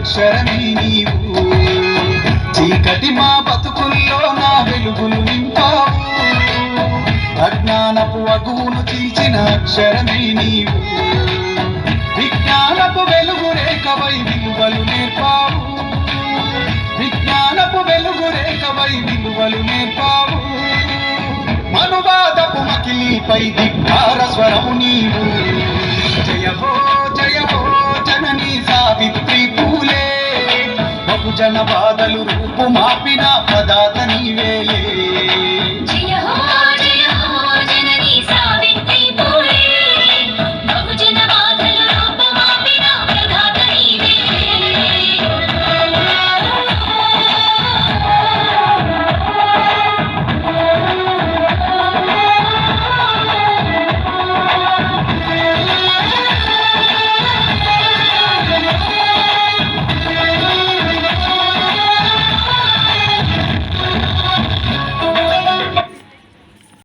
అక్షరమే నీవు. చీకటి మా బతుకుల్లో నా వెలుగులు నింపావు. అజ్ఞానపు అగువును చీల్చిన అక్షరమే నీవు. విజ్ఞానపు వెలుగు రేఖవై విలువలు నేర్పావు. విజ్ఞానపు వెలుగు రేఖవై విలువలు నేర్పావు. మనువాదపు మకిలిపై ధిక్కార స్వరము నీవు. జయ హో జననీ సావిత్రి పూలే. బహుజన బాధలు రూపు మాపిన పదా